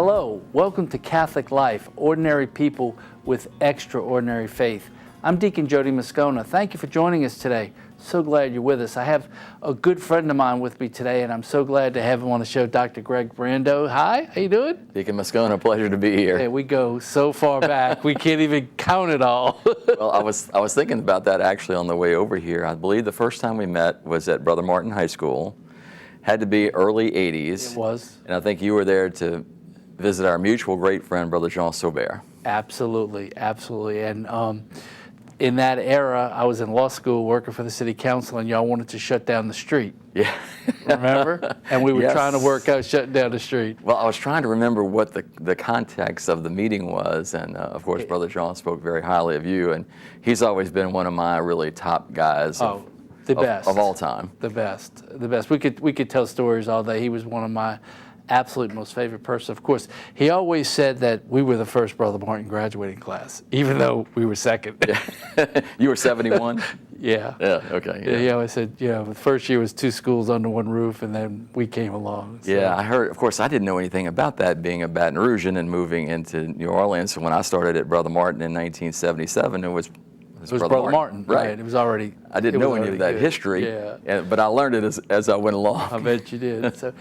Hello, welcome to Catholic Life, ordinary people with extraordinary faith. I'm Deacon Jody Moscona. Thank you for joining us today. So glad you're with us. I have a good friend of mine with me today, and I'm so glad to have him on the show, Dr. Greg Brandao. Hi, how you doing? Deacon Moscona, pleasure to be here. Hey, we go so far back, we can't even count it all. Well, I was thinking about that actually on the way over here. I believe the first time we met was at Brother Martin High School. Had to be early 80s. It was. And I think you were there to visit our mutual great friend, Brother Jean Saubert. Absolutely, absolutely. And in that era, I was in law school working for the city council, and y'all wanted to shut down the street. Yeah. Remember? And we were Yes. trying to work out shutting down the street. Well, I was trying to remember what the context of the meeting was, and of course, Brother Jean spoke very highly of you, and he's always been one of my really top guys The best of all time. The best. We could tell stories all day. He was one of my absolute most favorite person. Of course, he always said that we were the first Brother Martin graduating class, even though we were second. Yeah. You were 71? Yeah. Yeah, okay. Yeah. He always said, the first year was two schools under one roof, and then we came along. So. Yeah, I heard, of course, I didn't know anything about that, being a Baton Rougean and moving into New Orleans. So when I started at Brother Martin in 1977, it was Brother Martin, right? It was already. I didn't know any of that history, but I learned it as I went along. I bet you did. So,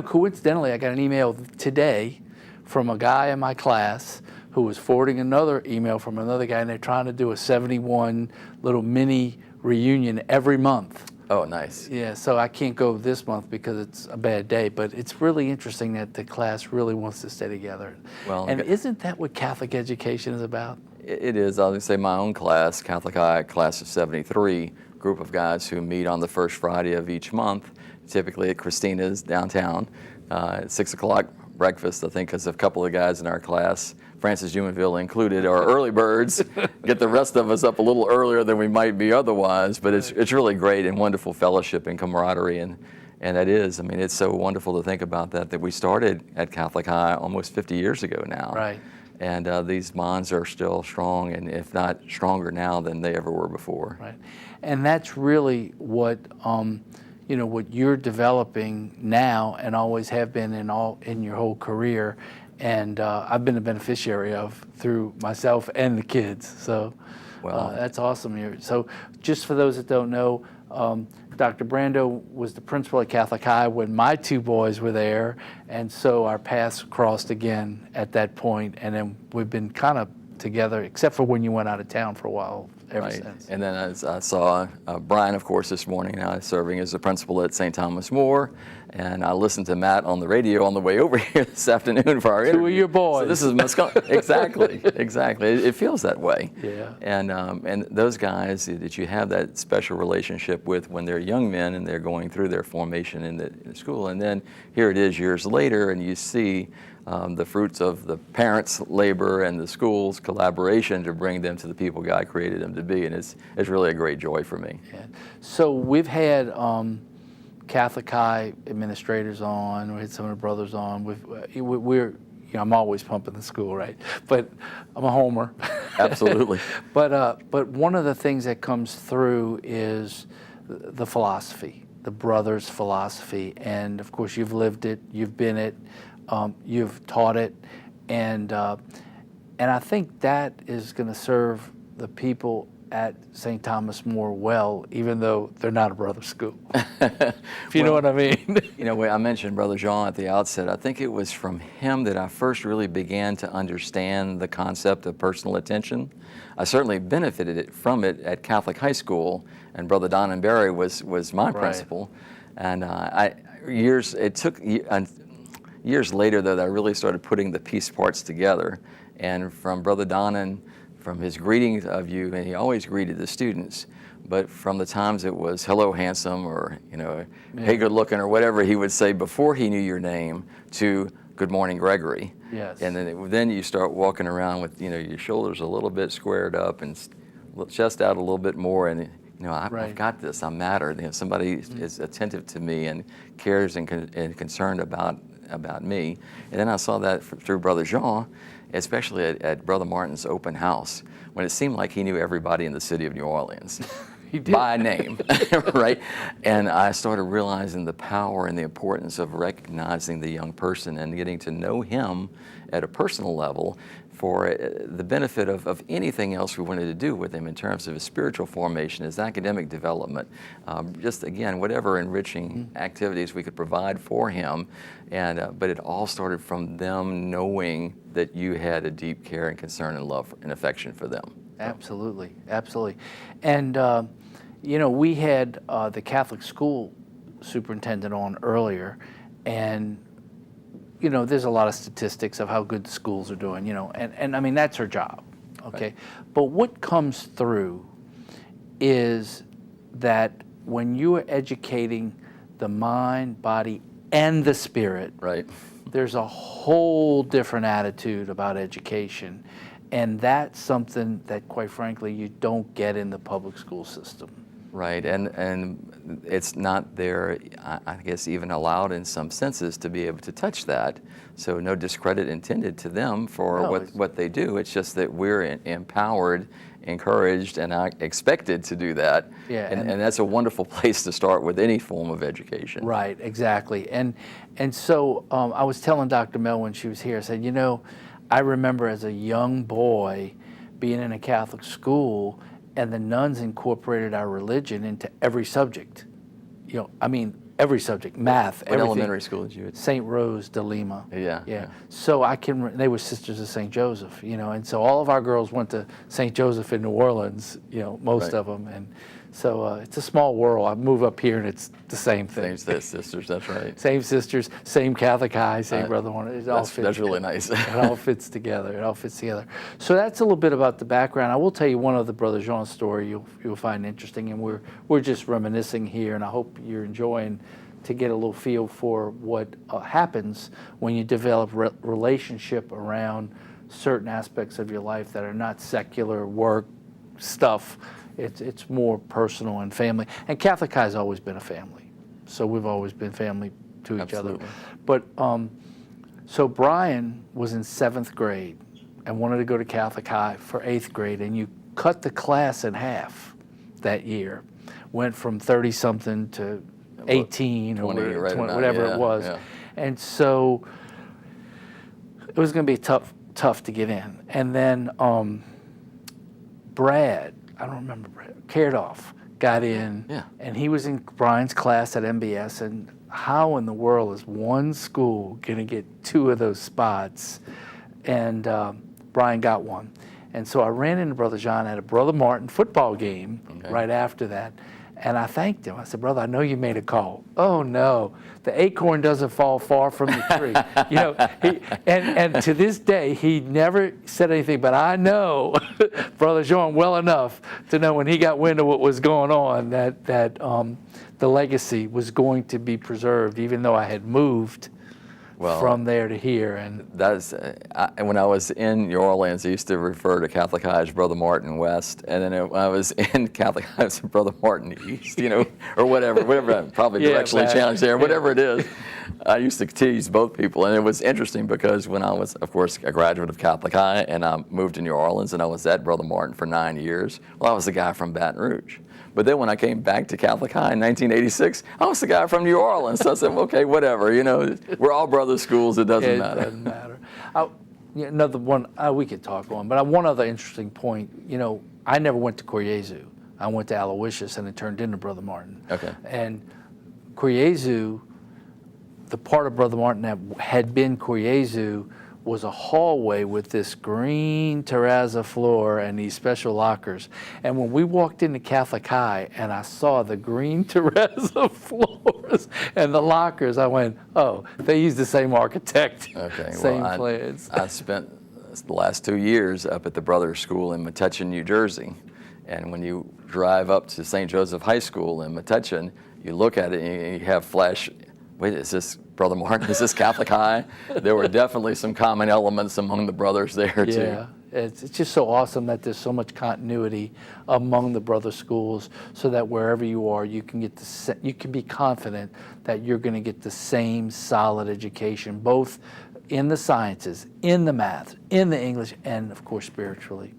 coincidentally, I got an email today from a guy in my class who was forwarding another email from another guy, and they're trying to do a 71 little mini reunion every month. Oh, nice. Yeah, so I can't go this month because it's a bad day, but it's really interesting that the class really wants to stay together. Well, and isn't that what Catholic education is about? It is. I'll say my own class, Catholic High, class of 73, group of guys who meet on the first Friday of each month, typically at Christina's downtown, at 6 o'clock breakfast, I think, because a couple of guys in our class, Francis Jumonville included, are early birds, get the rest of us up a little earlier than we might be otherwise, but it's really great and wonderful fellowship and camaraderie, and that is, it's so wonderful to think about that we started at Catholic High almost 50 years ago now. Right. And these bonds are still strong, and if not stronger now than they ever were before. Right, and that's really what what you're developing now, and always have been in your whole career, and I've been a beneficiary of through myself and the kids. So, that's awesome here. So, just for those that don't know. Dr. Brandao was the principal at Catholic High when my two boys were there, and so our paths crossed again at that point, and then we've been kind of together, except for when you went out of town for a while ever since. And then I saw Brian, of course, this morning, now serving as the principal at St. Thomas More, and I listened to Matt on the radio on the way over here this afternoon for our interview. Two of your boys. So this is Moscona. Exactly. It feels that way. Yeah. And those guys that you have that special relationship with when they're young men and they're going through their formation in the school, and then here it is years later, and you see the fruits of the parents' labor and the school's collaboration to bring them to the people God created them to be, and it's really a great joy for me. Yeah. So we've had Catholic High administrators on. We had some of the brothers on. We're I'm always pumping the school, right? But I'm a homer. Absolutely. But one of the things that comes through is the philosophy, the brothers' philosophy, and of course you've lived it, you've been it. You've taught it, and I think that is going to serve the people at St. Thomas More well, even though they're not a brother school. If you know what I mean. I mentioned Brother Jean at the outset. I think it was from him that I first really began to understand the concept of personal attention. I certainly benefited from it at Catholic High School, and Brother Don and Barry was my principal, and it took years later, though, that I really started putting the piece parts together. And from Brother Donnan, from his greetings of you, and he always greeted the students, but from the times it was, hello, handsome, or, hey, good looking, or whatever he would say before he knew your name, to good morning, Gregory. Yes. And then you start walking around with, your shoulders a little bit squared up and chest out a little bit more, and I've got this, I'm mattered. Somebody is attentive to me and cares and concerned about me. And then I saw that through Brother Jean, especially at Brother Martin's open house, when it seemed like he knew everybody in the city of New Orleans. He did. by name, right? And I started realizing the power and the importance of recognizing the young person and getting to know him at a personal level for the benefit of anything else we wanted to do with him in terms of his spiritual formation, his academic development, just again, whatever enriching activities we could provide for him. And but it all started from them knowing that you had a deep care and concern and love and affection for them. Absolutely, absolutely. And, you know, we had the Catholic school superintendent on earlier, and, you know, there's a lot of statistics of how good the schools are doing, you know, and I mean, that's her job, okay? Right. But what comes through is that when you are educating the mind, body, and the spirit, Right. there's a whole different attitude about education. And that's something that, quite frankly, you don't get in the public school system. Right, and it's not there, I guess, even allowed in some senses to be able to touch that. So no discredit intended to them for No, what they do. It's just that we're empowered, encouraged, and expected to do that. Yeah, and that's a wonderful place to start with any form of education. Right, exactly. And so I was telling Dr. Mel when she was here, I said, you know, I remember as a young boy being in a Catholic school, and the nuns incorporated our religion into every subject. You know, I mean, every subject, math, What everything. elementary school did you attend? St. Rose de Lima. Yeah. So they were sisters of St. Joseph, you know, and so all of our girls went to St. Joseph in New Orleans, you know, most Right. of them. And so it's a small world. I move up here and it's the same thing. Same sisters, that's right. Same sisters, same Catholic high, same brother one. It all fits. That's really nice. It all fits together. It all fits together. So that's a little bit about the background. I will tell you one other Brother Jean story you'll find interesting, and we're just reminiscing here, and I hope you're enjoying to get a little feel for what happens when you develop relationship around certain aspects of your life that are not secular work stuff. It's more personal and family. And Catholic High has always been a family. So we've always been family to each Absolutely. other. But so Brian was in 7th grade and wanted to go to Catholic High for 8th grade, and you cut the class in half that year. Went from 30-something to 18 or 20, right about, whatever yeah, it was. yeah. And so it was going to be tough to get in. And then Brad, I don't remember Brad, Caredoff got in, Yeah. and he was in Brian's class at MBS, and how in the world is one school going to get 2 of those spots? And Brian got one. And so I ran into Brother John at a Brother Martin football game right after that, and I thanked him. I said, brother, I know you made a call. Oh, no, the acorn doesn't fall far from the tree. You know, and to this day, he never said anything, but I know Brother Jean well enough to know when he got wind of what was going on that the legacy was going to be preserved, even though I had moved from there to here. And That's when I was in New Orleans, I used to refer to Catholic High as Brother Martin West, and then when I was in Catholic High as Brother Martin East, you know, or whatever, probably directionally challenged there, whatever it is. I used to tease both people, and it was interesting because when I was, of course, a graduate of Catholic High, and I moved to New Orleans, and I was at Brother Martin for 9 years. Well, I was the guy from Baton Rouge. But then when I came back to Catholic High in 1986, I was the guy from New Orleans. So I said, well, okay, whatever. You know, we're all brother schools. It doesn't matter. It doesn't matter. Another one we could talk on, but one other interesting point. You know, I never went to Coriezu. I went to Aloysius, and it turned into Brother Martin. Okay. And Coriezu, the part of Brother Martin that had been Coriezu was a hallway with this green terrazzo floor and these special lockers. And when we walked into Catholic High and I saw the green terrazzo floors and the lockers, I went, oh, they use the same architect, same plans. I spent the last 2 years up at the Brothers School in Metuchen, New Jersey. And when you drive up to St. Joseph High School in Metuchen, you look at it and you have flash, wait, is this Brother Martin? Is this Catholic High? There were definitely some common elements among the brothers there, too. Yeah, it's just so awesome that there's so much continuity among the brother schools, so that wherever you are, you can get you can be confident that you're going to get the same solid education, both in the sciences, in the math, in the English, and of course spiritually.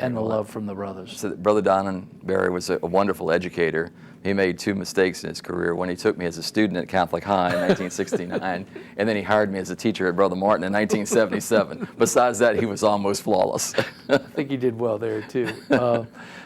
and the Well, love from the brothers. So Brother Don Barry was a wonderful educator. He made 2 mistakes in his career. When he took me as a student at Catholic High in 1969, and then he hired me as a teacher at Brother Martin in 1977. Besides that, he was almost flawless. I think you did well there too.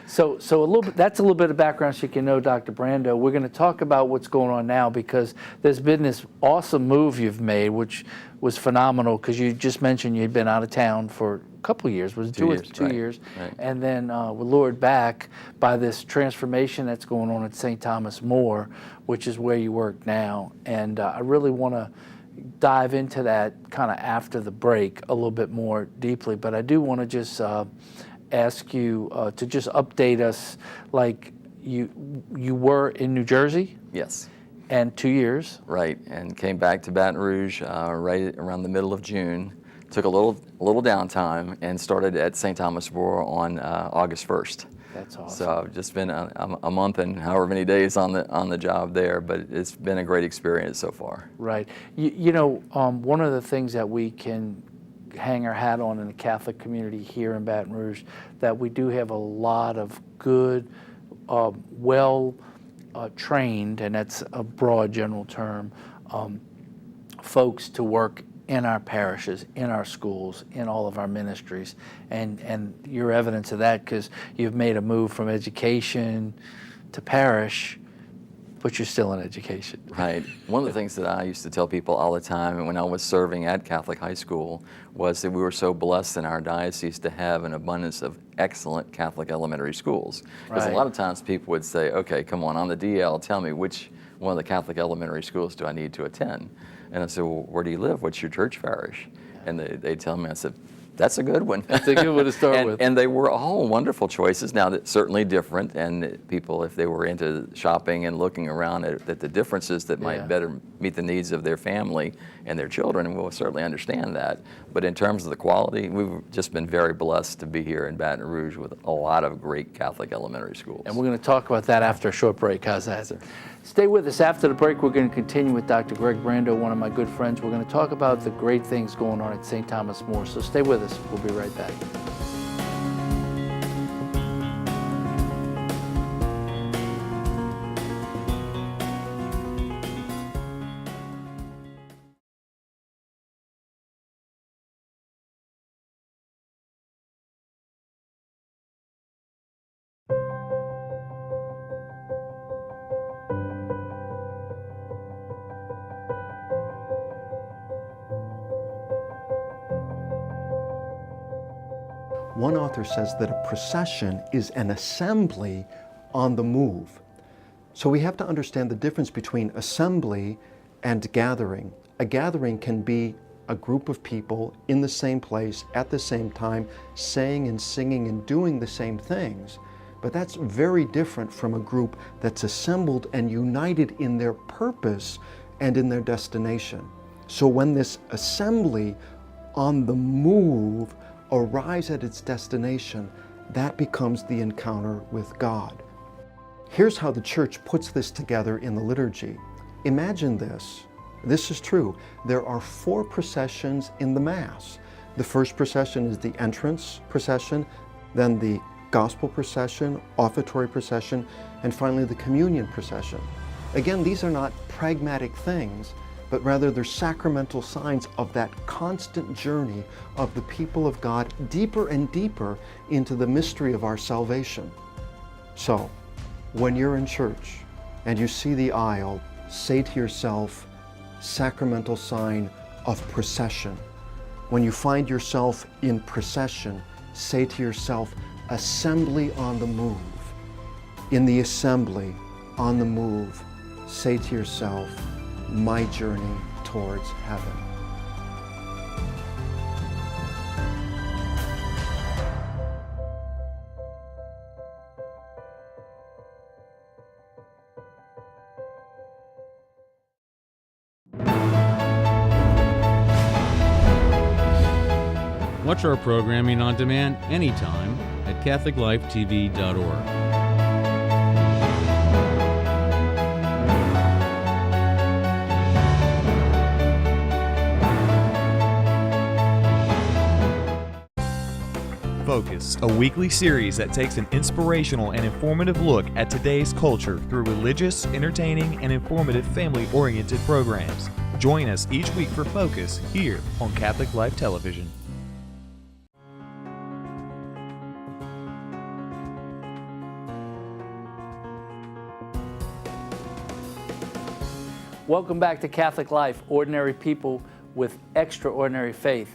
So a little bit, that's a little bit of background so you can know Dr. Brandao. We're going to talk about what's going on now because there's been this awesome move you've made, which was phenomenal because you just mentioned you'd been out of town for a couple of years. Was it 2 years? 2 right, years. right. And then we're lured back by this transformation that's going on at St. Thomas More, which is where you work now. And I really want to dive into that kind of after the break a little bit more deeply. But I do want to just ask you to just update us. Like you were in New Jersey? Yes. And 2 years? Right, and came back to Baton Rouge right around the middle of June. Took a little downtime and started at St. Thomas More on August 1st. That's awesome. So I've just been a month and however many days on the job there, but it's been a great experience so far. Right. You know, one of the things that we can hang our hat on in the Catholic community here in Baton Rouge, that we do have a lot of good, trained, and that's a broad general term, folks to work in our parishes, in our schools, in all of our ministries. And you're evidence of that because you've made a move from education to parish, but you're still in education. Right. One of the things that I used to tell people all the time when I was serving at Catholic High School was that we were so blessed in our diocese to have an abundance of excellent Catholic elementary schools. Because Right. a lot of times people would say, okay, come on the DL, tell me which one of the Catholic elementary schools do I need to attend? And I said, well, where do you live? What's your church parish? And they tell me, I said, that's a good one. That's a good one to start with. And they were all wonderful choices. Now, that's certainly different, and people, if they were into shopping and looking around at the differences that Yeah. might better meet the needs of their family and their children, we'll certainly understand that. But in terms of the quality, we've just been very blessed to be here in Baton Rouge with a lot of great Catholic elementary schools. And we're going to talk about that after a short break. How's that? Stay with us. After the break, we're going to continue with Dr. Greg Brandao, one of my good friends. We're going to talk about the great things going on at St. Thomas More. So stay with us. We'll be right back. One author says that a procession is an assembly on the move. So we have to understand the difference between assembly and gathering. A gathering can be a group of people in the same place at the same time, saying and singing and doing the same things. But that's very different from a group that's assembled and united in their purpose and in their destination. So when this assembly on the move arrives at its destination, that becomes the encounter with God. Here's how the church puts this together in the liturgy. Imagine this. This is true. There are 4 processions in the Mass. The first procession is the entrance procession, then the gospel procession, offertory procession, and finally the communion procession. Again, these are not pragmatic things, but rather they're sacramental signs of that constant journey of the people of God deeper and deeper into the mystery of our salvation. So, when you're in church and you see the aisle, say to yourself, sacramental sign of procession. When you find yourself in procession, say to yourself, assembly on the move. In the assembly, on the move, say to yourself, my journey towards heaven. Watch our programming on demand anytime at CatholicLifeTV.org. Focus, a weekly series that takes an inspirational and informative look at today's culture through religious, entertaining, and informative family-oriented programs. Join us each week for Focus here on Catholic Life Television. Welcome back to Catholic Life, ordinary people with extraordinary faith.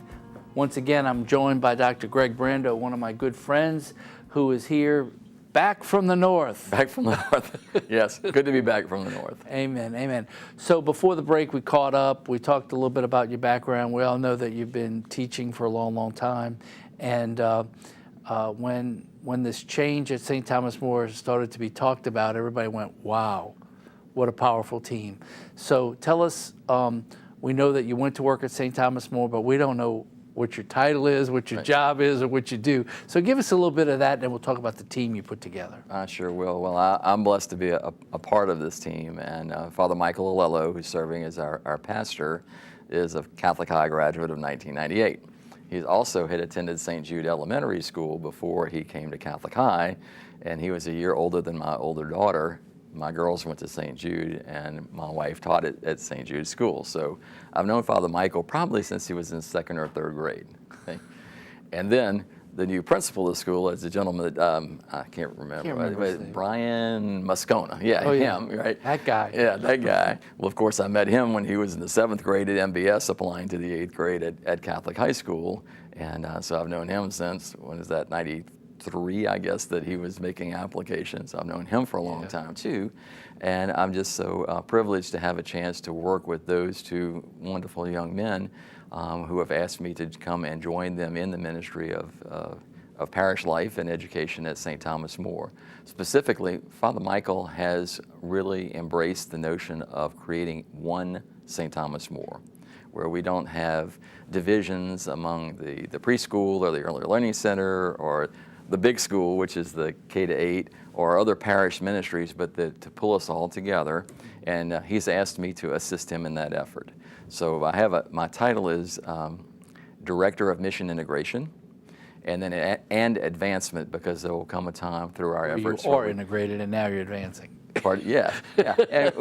Once again, I'm joined by Dr. Greg Brandao, one of my good friends, who is here back from the north. Back from the north. Yes, good to be back from the north. Amen, amen. So before the break, we caught up. We talked a little bit about your background. We all know that you've been teaching for a long, long time. And when this change at St. Thomas More started to be talked about, everybody went, wow, what a powerful team. So tell us, we know that you went to work at St. Thomas More, but we don't know what your title is, what your job is, or what you do. So give us a little bit of that, and then we'll talk about the team you put together. I sure will. Well, I'm blessed to be a part of this team, and Father Michael Alello, who's serving as our pastor, is a Catholic High graduate of 1998. He also had attended St. Jude Elementary School before he came to Catholic High, and he was a year older than my older daughter. My girls went to St. Jude, and my wife taught at St. Jude School. So I've known Father Michael probably since he was in 2nd or 3rd grade. Okay? And then the new principal of the school is a gentleman that, I can't remember his name. Brian Moscona. Yeah, him, right? That guy. Yeah, that guy. Well, of course, I met him when he was in the 7th grade at MBS, applying to the 8th grade at Catholic High School. And so I've known him since, when is that, 93, I guess, that he was making applications. I've known him for a long time too, and I'm just so privileged to have a chance to work with those two wonderful young men who have asked me to come and join them in the ministry of parish life and education at St. Thomas More. Specifically, Father Michael has really embraced the notion of creating one St. Thomas More, where we don't have divisions among the preschool or the early learning center or the big school, which is the K-8, or other parish ministries, but to pull us all together. And he's asked me to assist him in that effort. So I have my title is Director of Mission Integration, and then and Advancement, because there will come a time through our efforts. You are integrated, and now you're advancing. Yeah. And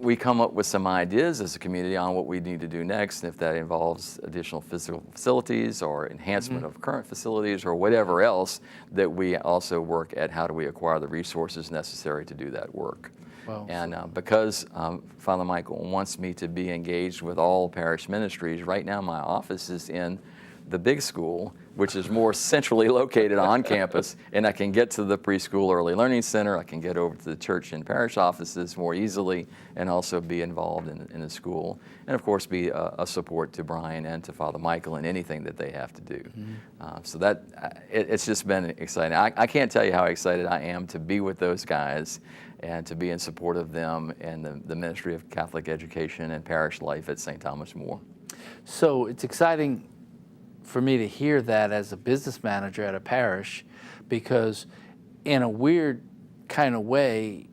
we come up with some ideas as a community on what we need to do next, and if that involves additional physical facilities or enhancement of current facilities or whatever else, that we also work at how do we acquire the resources necessary to do that work. Wow. And because Father Michael wants me to be engaged with all parish ministries, right now my office is in the big school, which is more centrally located on campus, and I can get to the preschool early learning center, I can get over to the church and parish offices more easily, and also be involved in the school, and of course be a support to Brian and to Father Michael in anything that they have to do. So that it's just been exciting. I can't tell you how excited I am to be with those guys and to be in support of them and the ministry of Catholic education and parish life at St. Thomas More. So it's exciting for me to hear that as a business manager at a parish, because in a weird kind of way,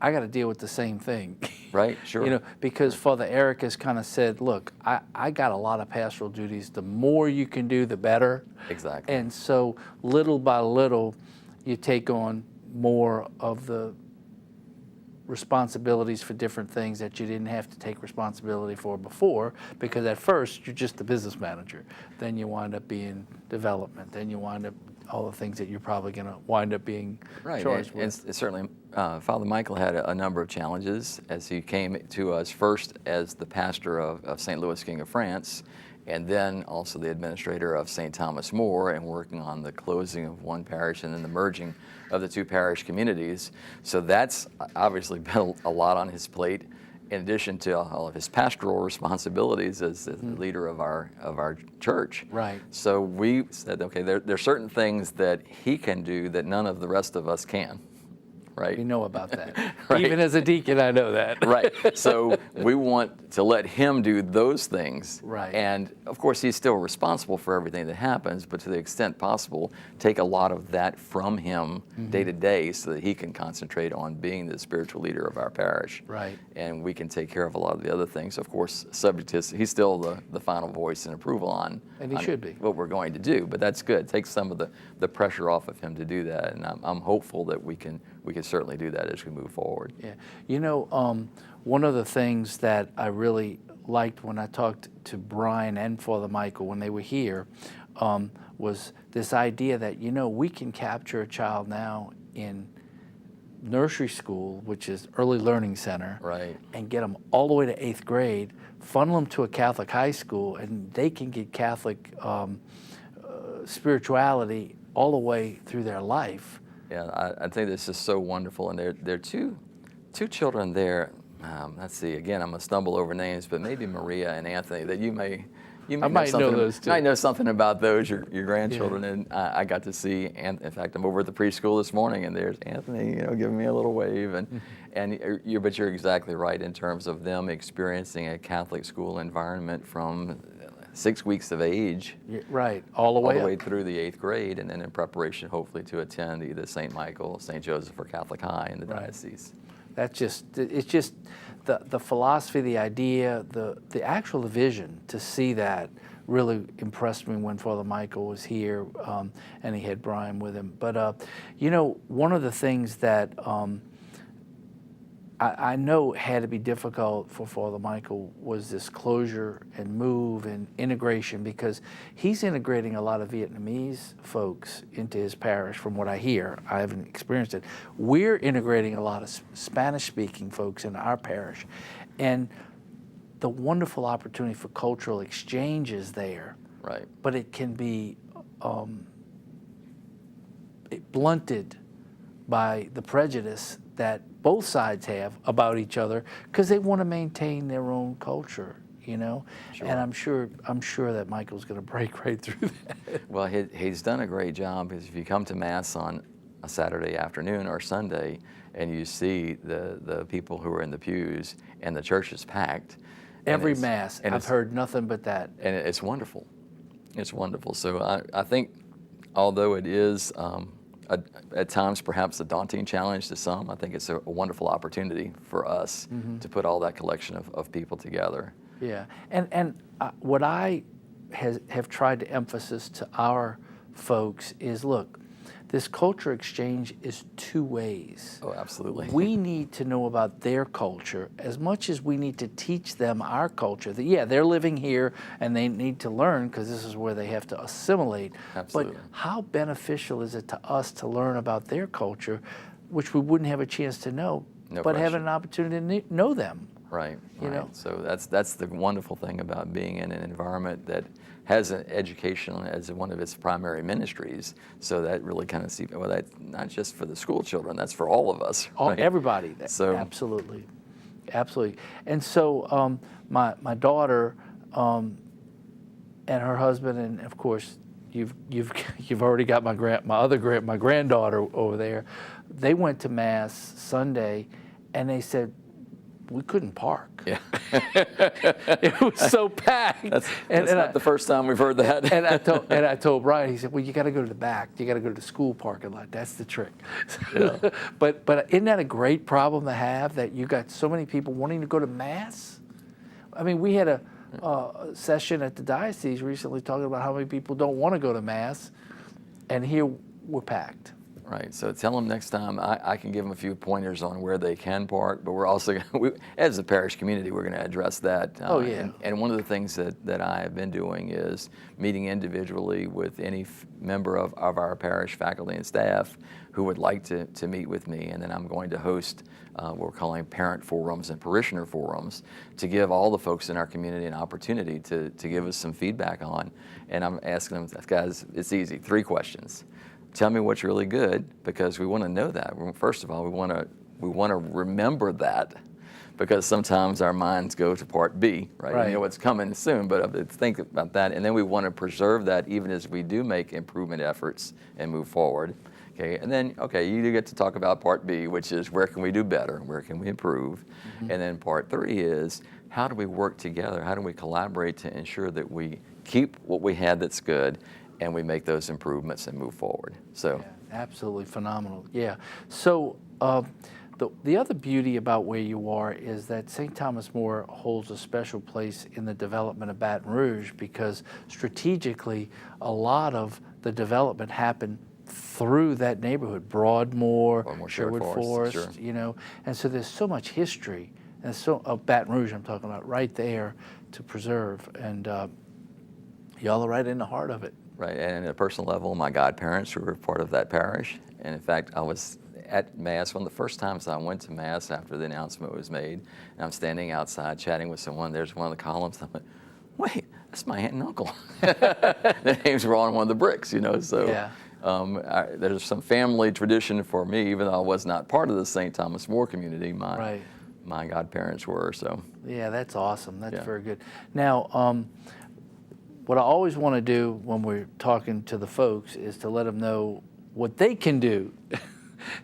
I got to deal with the same thing. Right, sure. You know, because Father Eric has kind of said, look, I got a lot of pastoral duties. The more you can do, the better. Exactly. And so little by little, you take on more of the responsibilities for different things that you didn't have to take responsibility for before, because at first you're just the business manager. Then you wind up being development. Then you wind up all the things that you're probably going to wind up being charged with. And certainly Father Michael had a number of challenges as he came to us first as the pastor of St. Louis, King of France, and then also the administrator of St. Thomas More, and working on the closing of one parish and then the merging of the two parish communities. So that's obviously been a lot on his plate, in addition to all of his pastoral responsibilities as the leader of our church. Right. So we said, okay, there's certain things that he can do that none of the rest of us can. right? We know about that. Right. Even as a deacon, I know that. Right. So we want to let him do those things. Right. And of course, he's still responsible for everything that happens, but to the extent possible, take a lot of that from him day to day so that he can concentrate on being the spiritual leader of our parish. Right. And we can take care of a lot of the other things. Of course, subject to, he's still the final voice and approval on, And he on should be. what we're going to do. But that's good. Take some of the pressure off of him to do that. And I'm hopeful that we can certainly do that as we move forward. Yeah. You know, one of the things that I really liked when I talked to Brian and Father Michael when they were here was this idea that, you know, we can capture a child now in nursery school, which is early learning center, Right. and get them all the way to 8th grade, funnel them to a Catholic high school, and they can get Catholic spirituality all the way through their life. Yeah, I think this is so wonderful, and there are two children there. Let's see. Again, I'm gonna stumble over names, but maybe Maria and Anthony that you may I might know something. those two. You might know something about those, your grandchildren, and I got to see. And in fact, I'm over at the preschool this morning, and there's Anthony, giving me a little wave, but you're exactly right in terms of them experiencing a Catholic school environment from 6 weeks of age. Yeah, right, all the way up. Through the 8th grade, and then in preparation, hopefully, to attend either St. Michael, St. Joseph, or Catholic High in the diocese. It's just the philosophy, the idea, the actual vision to see that really impressed me when Father Michael was here, and he had Brian with him. But one of the things that I know had to be difficult for Father Michael was this closure and move and integration, because he's integrating a lot of Vietnamese folks into his parish from what I hear. I haven't experienced it. We're integrating a lot of Spanish-speaking folks in our parish. And the wonderful opportunity for cultural exchange is there. Right. But it can be blunted by the prejudice that both sides have about each other, because they want to maintain their own culture, Sure. And I'm sure that Michael's going to break right through that. Well, he's done a great job, because if you come to Mass on a Saturday afternoon or Sunday and you see the people who are in the pews and the church is packed. Every Mass, I've heard nothing but that. And it's wonderful. It's wonderful. So I think, although it is at times perhaps a daunting challenge to some, I think it's a wonderful opportunity for us to put all that collection of people together. Yeah, and what I have tried to emphasize to our folks is, look, this culture exchange is two ways. Oh, absolutely. We need to know about their culture as much as we need to teach them our culture. That, yeah, they're living here and they need to learn, because this is where they have to assimilate. Absolutely. But how beneficial is it to us to learn about their culture, which we wouldn't have a chance to know, but having an opportunity to know them? Right. You know? So that's the wonderful thing about being in an environment that has an education as one of its primary ministries. So that really kind of that's not just for the school children, that's for all of us. Right? Everybody. So absolutely. And so my daughter and her husband, and of course you've already got my granddaughter over there. They went to Mass Sunday, and they said, we couldn't park. Yeah. It was so packed. That's not the first time we've heard that. and I told Brian, he said, well, you got to go to the back. You got to go to the school parking lot. That's the trick. Yeah. But isn't that a great problem to have, that you got so many people wanting to go to Mass? I mean, we had a session at the diocese recently talking about how many people don't want to go to Mass, and here we're packed. Right, so tell them next time. I can give them a few pointers on where they can park, but we're also, as a parish community, we're going to address that. Oh, yeah. And one of the things that I have been doing is meeting individually with any member of our parish faculty and staff who would like to meet with me, and then I'm going to host what we're calling parent forums and parishioner forums to give all the folks in our community an opportunity to give us some feedback on. And I'm asking them, guys, it's easy, 3 questions. Tell me what's really good, because we want to know that. First of all, we want to remember that, because sometimes our minds go to part B, right? You know what's coming soon, but think about that. And then we want to preserve that even as we do make improvement efforts and move forward. Okay, and then, okay, you get to talk about part B, which is where can we do better? Where can we improve? And then part 3 is how do we work together? How do we collaborate to ensure that we keep what we had that's good and we make those improvements and move forward? So, Yeah, absolutely phenomenal. Yeah. So the other beauty about where you are is that St. Thomas More holds a special place in the development of Baton Rouge because strategically a lot of the development happened through that neighborhood, Broadmoor, Sherwood Forest, sure. you know, and so there's so much history and so of Baton Rouge I'm talking about right there to preserve, and y'all are right in the heart of it. right, and at a personal level, my godparents were part of that parish. And in fact, I was at Mass, one of the first times I went to Mass after the announcement was made, and I'm standing outside chatting with someone. There's one of the columns. I went, wait, that's my aunt and uncle. Their names were on one of the bricks, you know, so. Yeah. There's some family tradition for me, even though I was not part of the St. Thomas More community. My godparents were, so. Yeah, that's awesome. That's Yeah. very good. Now, what I always want to do when we're talking to the folks is to let them know what they can do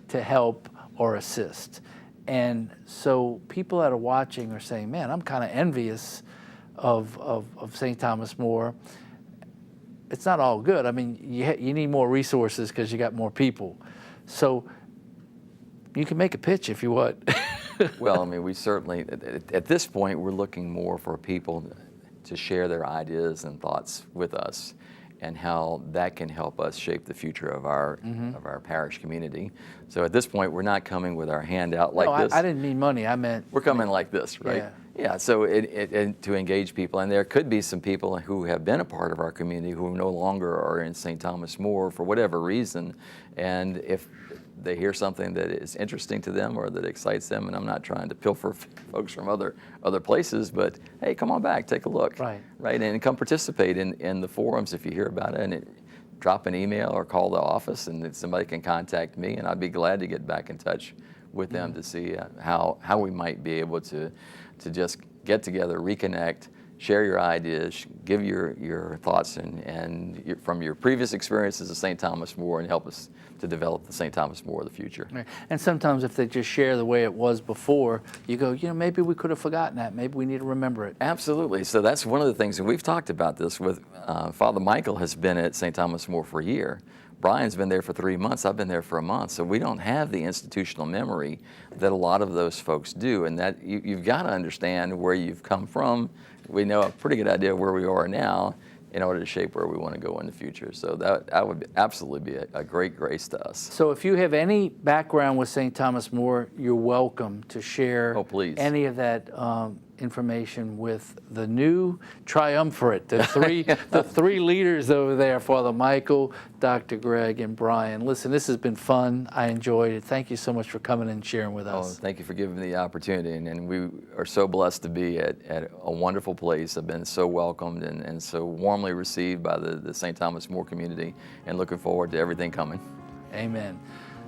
to help or assist. And so people that are watching are saying, man, I'm kind of envious of St. Thomas More. It's not all good. I mean, you need more resources because you got more people. So you can make a pitch if you want. Well, I mean, we certainly, at this point, we're looking more for people to share their ideas and thoughts with us and how that can help us shape the future of our parish community. So at this point, we're not coming with our hand out like No, this. I didn't mean money. I meant We're coming like this, right? Yeah. Yeah, so to engage people, and there could be some people who have been a part of our community who no longer are in St. Thomas More for whatever reason, and if they hear something that is interesting to them or that excites them, and I'm not trying to pilfer folks from other places, but hey, come on back, take a look, Right. and come participate in the forums if you hear about it, and drop an email or call the office, and somebody can contact me, and I'd be glad to get back in touch with them to see how we might be able to just get together, reconnect, share your ideas, give your thoughts and from your previous experiences at St. Thomas More, and help us to develop the St. Thomas More of the future. Right. And sometimes if they just share the way it was before, you go, you know, maybe we could have forgotten that. Maybe we need to remember it. Absolutely. So that's one of the things, and we've talked about this with Father Michael has been at St. Thomas More for a year. Brian's been there for 3 months. I've been there for a month. So we don't have the institutional memory that a lot of those folks do. And that you've got to understand where you've come from. We know a pretty good idea where we are now in order to shape where we want to go in the future. So that would absolutely be a great grace to us. So if you have any background with St. Thomas More, you're welcome to share please. any of that information with the new triumvirate, the three leaders over there, Father Michael, Dr. Greg, and Brian. Listen, this has been fun. I enjoyed it. Thank you so much for coming and sharing with us. Thank you for giving me the opportunity, and we are so blessed to be at a wonderful place. I've been so welcomed and so warmly received by the St. Thomas More community, and looking forward to everything coming. Amen.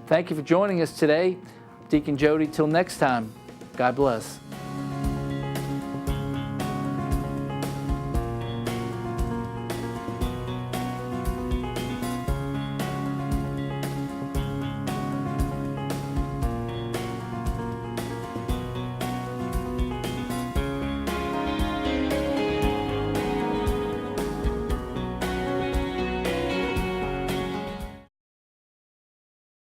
Thank you for joining us today. Deacon Jody, till next time, God bless.